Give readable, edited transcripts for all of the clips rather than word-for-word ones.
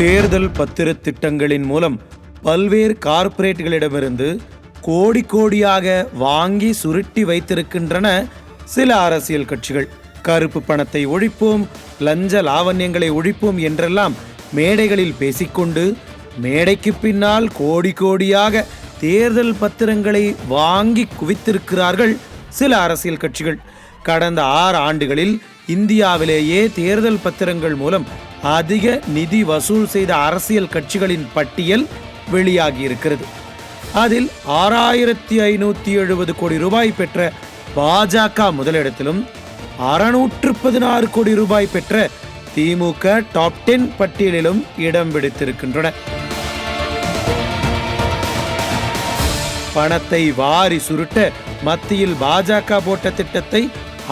தேர்தல் பத்திர திட்டங்களின் மூலம் பல்வேறு கார்ப்பரேட்டுகளிடமிருந்து கோடி கோடியாக வாங்கி சுருட்டி வைத்திருக்கின்றன சில அரசியல் கட்சிகள். கருப்பு பணத்தை ஒழிப்போம், லஞ்ச லாவண்யங்களை ஒழிப்போம் என்றெல்லாம் மேடைகளில் பேசிக்கொண்டு மேடைக்கு பின்னால் கோடி கோடியாக தேர்தல் பத்திரங்களை வாங்கி குவித்திருக்கிறார்கள் சில அரசியல் கட்சிகள். கடந்த 6 ஆண்டுகளில் இந்தியாவிலேயே தேர்தல் பத்திரங்கள் மூலம் அதிக நிதி வசூல் செய்த அரசியல் கட்சிகளின் பட்டியல் வெளியாகி இருக்கிறது. அதில் 6570 கோடி ரூபாய் பெற்ற பாஜக முதலிடத்திலும் 616 கோடி ரூபாய் பெற்ற திமுக டாப் 10 பட்டியலிலும் இடம் பிடித்திருக்கின்றன. பணத்தை வாரி சுருட்ட மத்தியில் பாஜக போட்ட திட்டத்தை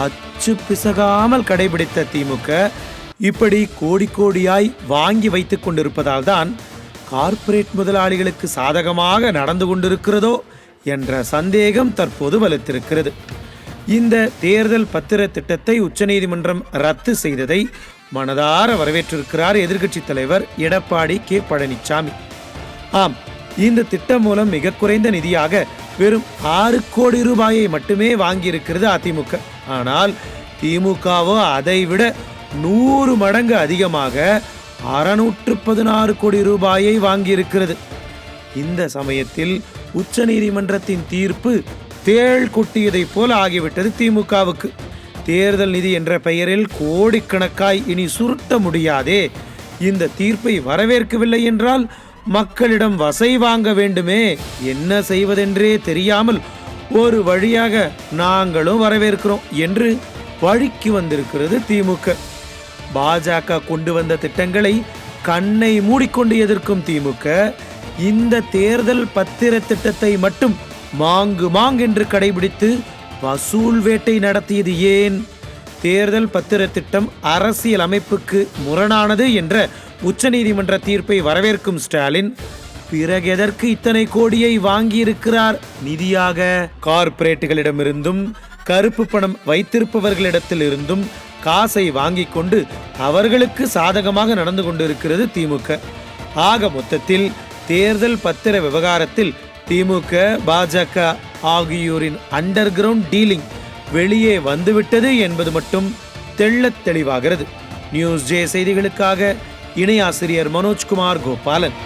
அச்சு பிசகாமல் கடைபிடித்த திமுக இப்படி கோடி கோடியாய் வாங்கி வைத்துக் கொண்டிருப்பதால் தான் கார்ப்பரேட் முதலாளிகளுக்கு சாதகமாக நடந்து கொண்டிருக்கிறதோ என்ற சந்தேகம் தற்போது வலுத்திருக்கிறது. இந்த தேர்தல் பத்திர திட்டத்தை உச்சநீதிமன்றம் ரத்து செய்ததை மனதார வரவேற்றிருக்கிறார் எதிர்க்கட்சி தலைவர் எடப்பாடி கே பழனிசாமி. ஆம், இந்த திட்டம் மூலம் மிக குறைந்த நிதியாக வெறும் 6 கோடி ரூபாயை மட்டுமே வாங்கியிருக்கிறது அதிமுக. ஆனால் திமுகவோ அதைவிட 100 மடங்கு அதிகமாக 616 கோடி ரூபாயை வாங்கியிருக்கிறது. இந்த சமயத்தில் உச்சநீதிமன்றத்தின் தீர்ப்பு தேள் கொட்டியதை போல ஆகிவிட்டது திமுகவுக்கு. தேர்தல் நிதி என்ற பெயரில் கோடிக்கணக்காய் இனி சுருட்ட முடியாதே. இந்த தீர்ப்பை வரவேற்கவில்லை என்றால் மக்களிடம் வசை வாங்க வேண்டுமே, என்ன செய்வதென்றே தெரியாமல் ஒரு வழியாக நாங்களும் வரவேற்கிறோம் என்று வழிக்கு வந்திருக்கிறது திமுக. பாஜக கொண்டு வந்த திட்டங்களை கண்ணை மூடிக்கொண்டு எதிர்க்கும் திமுக இந்த தேர்தல் பத்திர திட்டத்தை மட்டும் மாங்கென்று கடைபிடித்து வசூல் வேட்டை நடத்தியது ஏன்? தேர்தல் பத்திர திட்டம் அரசியல் அமைப்புக்கு முரணானது என்ற உச்சநீதிமன்ற தீர்ப்பை வரவேற்கும் ஸ்டாலின் பிறகு எதற்கு இத்தனை கோடியை வாங்கியிருக்கிறார் நிதியாக? கார்ப்பரேட்டுகளிடமிருந்தும் கருப்பு பணம் வைத்திருப்பவர்களிடத்தில் இருந்தும் காசை வாங்கி கொண்டு அவர்களுக்கு சாதகமாக நடந்து கொண்டிருக்கிறது திமுக. ஆக மொத்தத்தில் தேர்தல் பத்திர விவகாரத்தில் திமுக பாஜக ஆகியோரின் அண்டர் கிரவுண்ட் டீலிங் வெளியே வந்துவிட்டது என்பது மட்டும் தெள்ளத் தெளிவாகிறது. நியூஸ் ஜே செய்திகளுக்காக இணை ஆசிரியர் மனோஜ்குமார் கோபாலன்.